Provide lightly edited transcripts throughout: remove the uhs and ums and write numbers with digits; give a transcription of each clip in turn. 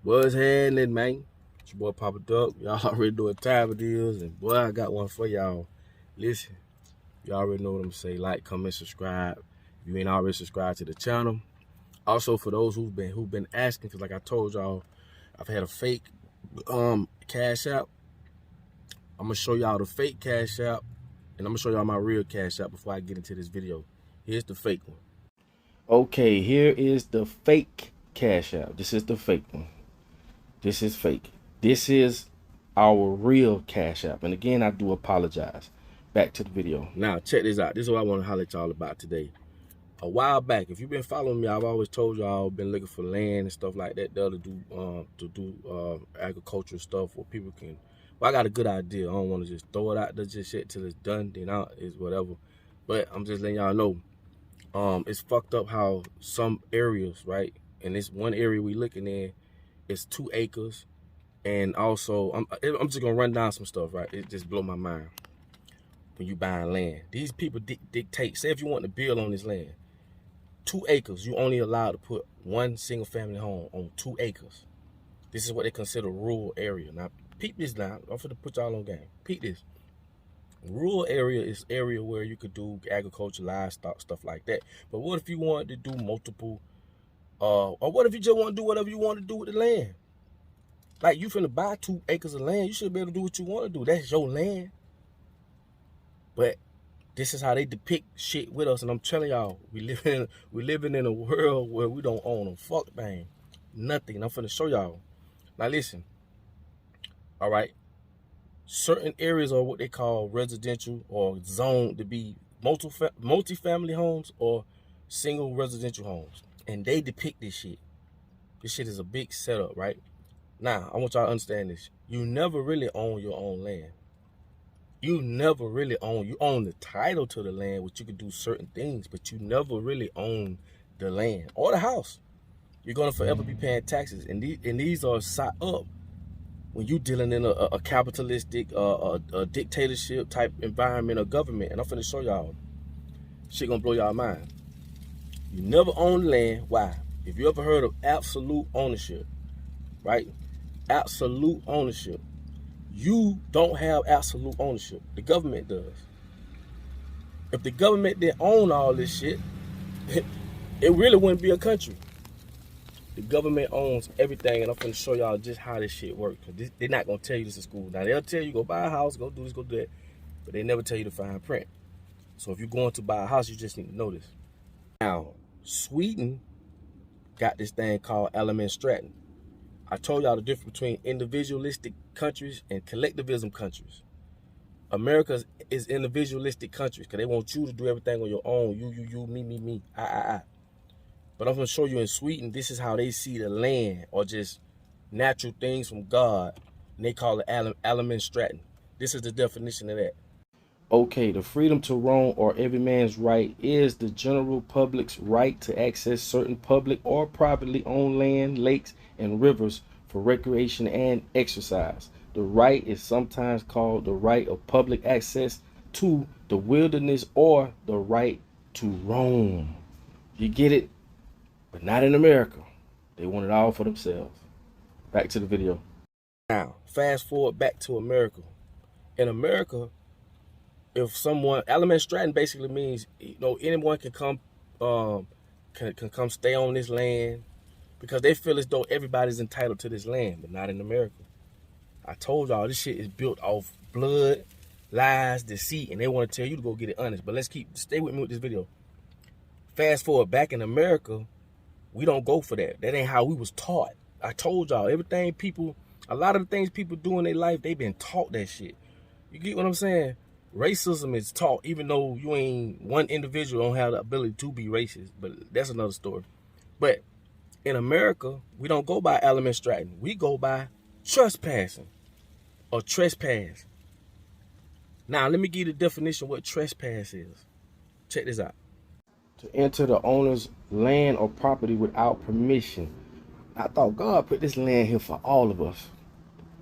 What's happening, man? It's your boy Papa Duck. Y'all already know what time it is, and boy, I got one for y'all. Listen, you already know what I'm saying. Like, comment, subscribe. If you ain't already subscribed to the channel. Also, for those who've been asking, because like I told y'all, I've had a fake Cash App. I'm gonna show y'all the fake Cash App, and I'm gonna show y'all my real Cash App before I get into this video. Here's the fake one. Okay, here is the fake Cash App. This is the fake one. This is fake. This is our real Cash App. And again, I do apologize. Back to the video. Now, check this out. This is what I want to holler at y'all about today. A while back, if you've been following me, I've always told y'all been looking for land and stuff like that to do agricultural stuff where people can. Well, I got a good idea. I don't want to just throw it out there just shit till it's done. Then out is whatever. But I'm just letting y'all know. It's fucked up how some areas, right? And this one area we looking in. It's 2 acres, and also I'm just gonna run down some stuff, right? It just blow my mind when you buying land. These people dictate. Say if you want to build on this land, 2 acres, you only allowed to put 1 single family home on 2 acres. This is what they consider rural area. Now, peep this now. I'm finna put y'all on game. Peep this. Rural area is area where you could do agriculture, livestock, stuff like that. But what if you wanted to do multiple? Or what if you just want to do whatever you want to do with the land? Like, you finna buy 2 acres of land, you should be able to do what you want to do. That's your land. But this is how they depict shit with us, and I'm telling y'all, we living in a world where we don't own a fuck thing, nothing. And I'm finna show y'all. Now listen. All right. Certain areas are what they call residential or zoned to be multi-family homes or single residential homes. And they depict this shit. This shit is a big setup, right? Now, I want y'all to understand this. You never really own your own land. You never really own. You own the title to the land, which you can do certain things, but you never really own the land or the house. You're going to forever be paying taxes. And these are set up when you're dealing in a capitalistic, a dictatorship type environment or government. And I'm finna show y'all. Shit gonna blow y'all mind. You never own land. Why? If you ever heard of absolute ownership, right? Absolute ownership. You don't have absolute ownership. The government does. If the government didn't own all this shit, it really wouldn't be a country. The government owns everything, and I'm going to show y'all just how this shit works. They're not going to tell you this in school. Now, they'll tell you, go buy a house, go do this, go do that, but they never tell you the fine print. So if you're going to buy a house, you just need to know this. Now, Sweden got this thing called Allemansrätten. I told y'all the difference between individualistic countries and collectivism countries. America is individualistic countries because they want you to do everything on your own. You, me, I. But I'm going to show you in Sweden, this is how they see the land or just natural things from God. And they call it Allemansrätten. This is the definition of that. Okay, the freedom to roam or every man's right is the general public's right to access certain public or privately owned land, lakes, and rivers for recreation and exercise. The right is sometimes called the right of public access to the wilderness or the right to roam. You get it? But not in America. They want it all for themselves. Back to the video. Now, fast forward back to America. In America, if someone, Allemansrätten basically means, you know, anyone can come can come stay on this land because they feel as though everybody's entitled to this land, but not in America. I told y'all this shit is built off blood, lies, deceit, and they want to tell you to go get it honest. But stay with me with this video. Fast forward back in America, we don't go for that. That ain't how we was taught. I told y'all, a lot of the things people do in their life, they've been taught that shit. You get what I'm saying? Racism is taught, even though you ain't one individual don't have the ability to be racist, but that's another story. But in America, we don't go by Allemansrätten. We go by trespassing or trespass. Now, let me give you the definition of what trespass is. Check this out. To enter the owner's land or property without permission. I thought God put this land here for all of us.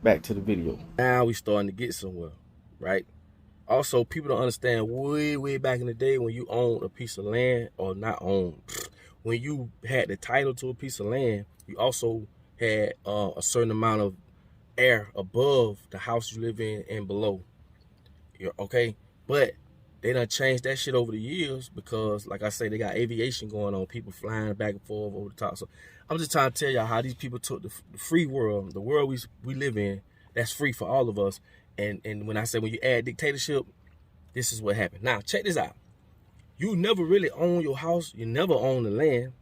Back to the video. Now we starting to get somewhere, right? Also, people don't understand way back in the day when you owned a piece of land, or not owned, when you had the title to a piece of land, you also had a certain amount of air above the house you live in and below. Okay? But they done changed that shit over the years because, like I say, they got aviation going on, people flying back and forth over the top. So I'm just trying to tell y'all how these people took the free world, the world we live in, that's free for all of us. And when I say when you add dictatorship, this is what happened. Now, check this out. You never really own your house. You never own the land.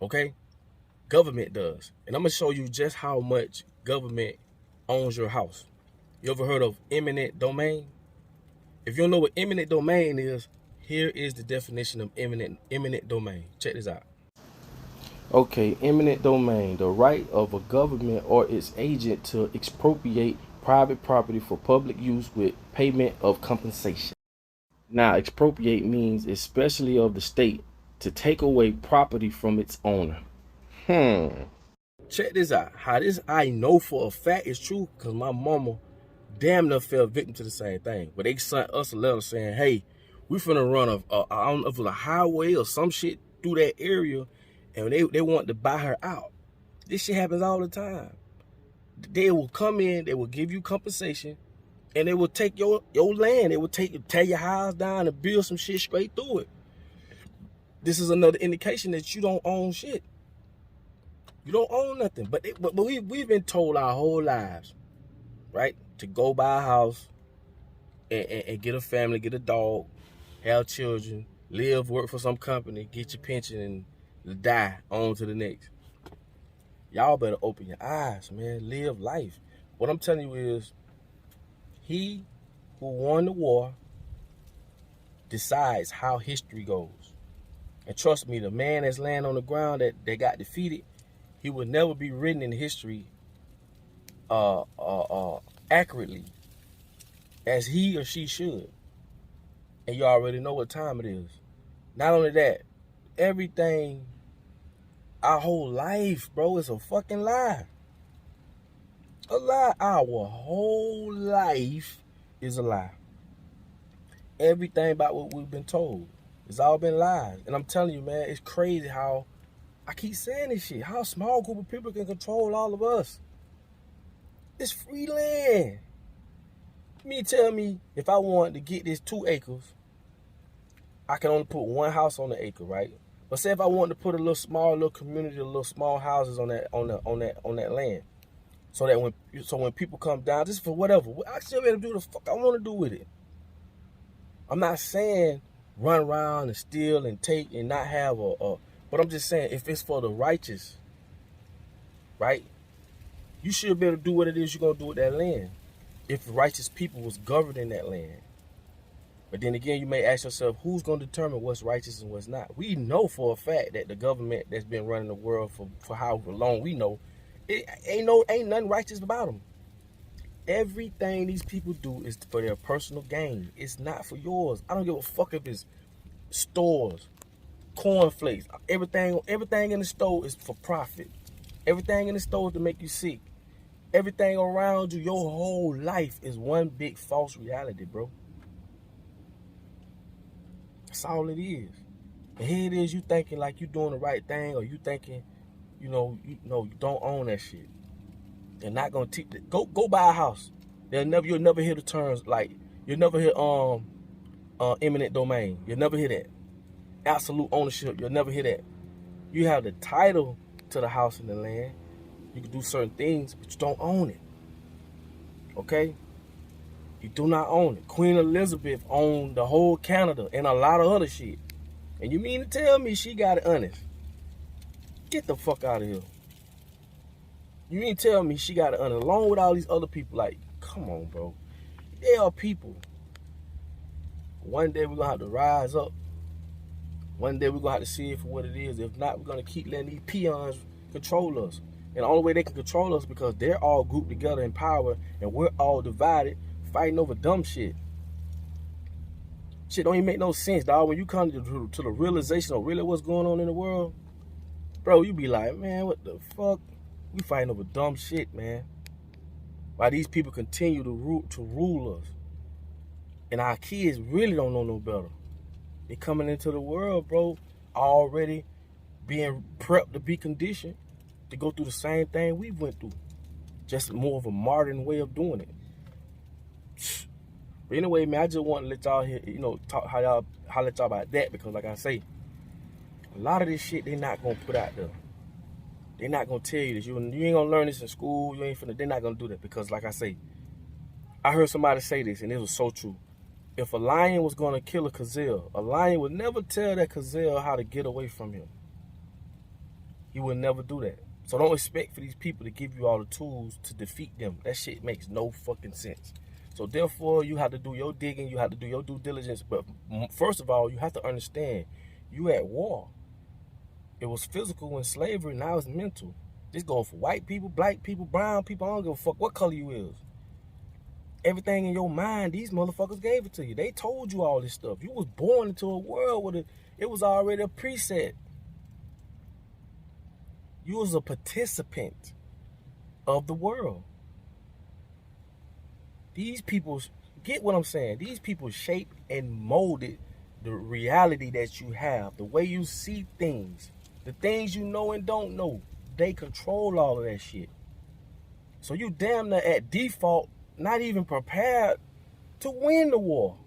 Okay? Government does. And I'm going to show you just how much government owns your house. You ever heard of eminent domain? If you don't know what eminent domain is, here is the definition of eminent domain. Check this out. Okay, eminent domain, the right of a government or its agent to expropriate private property for public use with payment of compensation. Now, expropriate means especially of the state to take away property from its owner. Check this out. How this I know for a fact is true because my mama damn near fell victim to the same thing. But they sent us a letter saying, hey, we finna run I don't know if it was a highway or some shit through that area, and they want to buy her out. This shit happens all the time. They will come in, they will give you compensation, and they will take your land. They will tear your house down and build some shit straight through it. This is another indication that you don't own shit. You don't own nothing. But we've been told our whole lives, right, to go buy a house and get a family, get a dog, have children, live, work for some company, get your pension, and die on to the next. Y'all better open your eyes, man. Live life. What I'm telling you is, he who won the war decides how history goes. And trust me, the man that's laying on the ground that got defeated, he would never be written in history accurately as he or she should. And you already know what time it is. Not only that, everything, our whole life, bro, is a fucking lie. A lie. Our whole life is a lie. Everything about what we've been told, it's all been lies. And I'm telling you, man, it's crazy how I keep saying this shit. How a small group of people can control all of us. It's free land. Tell me if I wanted to get this 2 acres, I can only put 1 house on the acre, right? But say if I wanted to put a little community, a little small houses on that land, so that when people come down, just for whatever, I still be able to do the fuck I want to do with it. I'm not saying run around and steal and take and not have but I'm just saying if it's for the righteous, right? You should be able to do what it is you're gonna do with that land. If righteous people was governing that land. But then again, you may ask yourself, who's going to determine what's righteous and what's not? We know for a fact that the government that's been running the world for however long we know, it ain't nothing righteous about them. Everything these people do is for their personal gain. It's not for yours. I don't give a fuck if it's stores, cornflakes, everything in the store is for profit. Everything in the store is to make you sick. Everything around you, your whole life is one big false reality, bro. That's all it is. And here it is, you thinking like you doing the right thing, or you thinking, you don't own that shit. They're not gonna teach it. Go buy a house. You'll never hear the terms like you'll never hear eminent domain. You'll never hear that. Absolute ownership. You'll never hear that. You have the title to the house and the land. You can do certain things, but you don't own it. Okay? You do not own it. Queen Elizabeth owned the whole Canada and a lot of other shit. And you mean to tell me she got it honest? Get the fuck out of here. You mean to tell me she got it honest along with all these other people? Like, come on, bro. They are people. One day we're going to have to rise up. One day we're going to have to see it for what it is. If not, we're going to keep letting these peons control us. And the only way they can control us because they're all grouped together in power and we're all divided, fighting over dumb shit. Shit don't even make no sense, dog. When you come to the realization of really what's going on in the world, bro, you be like, man, what the fuck? We fighting over dumb shit, man. Why these people continue to rule us. And our kids really don't know no better. They coming into the world, bro, already being prepped to be conditioned. to go through the same thing we went through. Just more of a modern way of doing it. But anyway, man, I just want to let y'all hear, talk how let y'all about that, because like I say, a lot of this shit they not gonna put out there. They're not gonna tell you this. You ain't gonna learn this in school. They're not gonna do that, because like I say, I heard somebody say this and it was so true. If a lion was gonna kill a gazelle, a lion would never tell that gazelle how to get away from him. He would never do that. So don't expect for these people to give you all the tools to defeat them. That shit makes no fucking sense. So therefore, you have to do your digging. You have to do your due diligence. But first of all, you have to understand, you at war. It was physical in slavery. Now it's mental. This goes for white people, black people, brown people. I don't give a fuck what color you is. Everything in your mind, these motherfuckers gave it to you. They told you all this stuff. You was born into a world where it was already a preset. You was a participant of the world. These people, get what I'm saying? These people shaped and molded the reality that you have, the way you see things, the things you know and don't know. They control all of that shit. So you damn near at default not even prepared to win the war.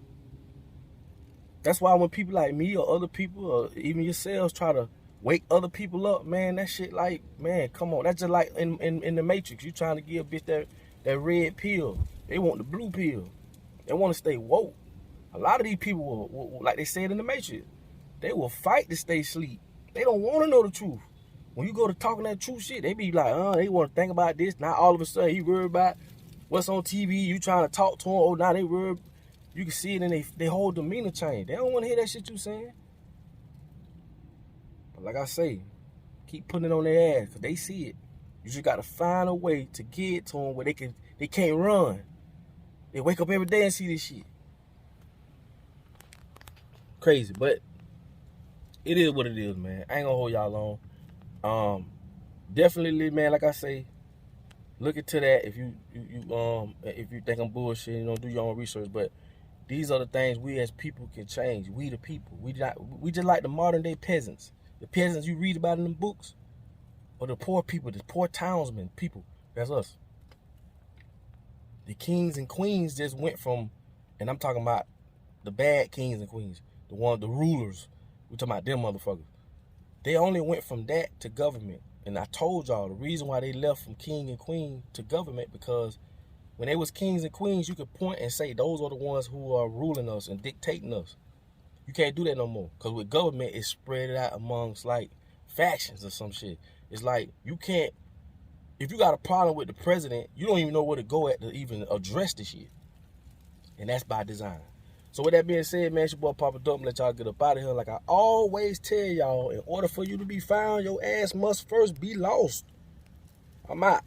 That's why when people like me or other people or even yourselves try to wake other people up, man, that shit like, man, come on. That's just like in the Matrix. You trying to give a bitch that red pill. They want the blue pill. They want to stay woke. A lot of these people, will, like they said in the Matrix, they will fight to stay asleep. They don't want to know the truth. When you go to talking that true shit, they be like, they want to think about this. Now all of a sudden, he worried about what's on TV. You trying to talk to them. Oh, now they worried. You can see it in they whole demeanor change. They don't want to hear that shit you saying. But like I say, keep putting it on their ass because they see it. You just got to find a way to get to them where they can't run. They wake up every day and see this shit. Crazy, but it is what it is, man. I ain't gonna hold y'all long. Definitely, man, like I say, look into that if you think I'm bullshit, do your own research. But these are the things we as people can change. We the people. We just like the modern day peasants. The peasants you read about in the books, or the poor people, the poor townsmen people. That's us. The kings and queens just went from, and I'm talking about the bad kings and queens, the rulers. We're talking about them motherfuckers. They only went from that to government. And I told y'all the reason why they left from king and queen to government, because when they was kings and queens, you could point and say those are the ones who are ruling us and dictating us. You can't do that no more. Because with government, it's spread out amongst like factions or some shit. It's like you can't, if you got a problem with the president, you don't even know where to go at to even address the shit. And that's by design. So with that being said, man, it's your boy Papa Duck. Let y'all get up out of here. Like I always tell y'all, in order for you to be found, your ass must first be lost. I'm out.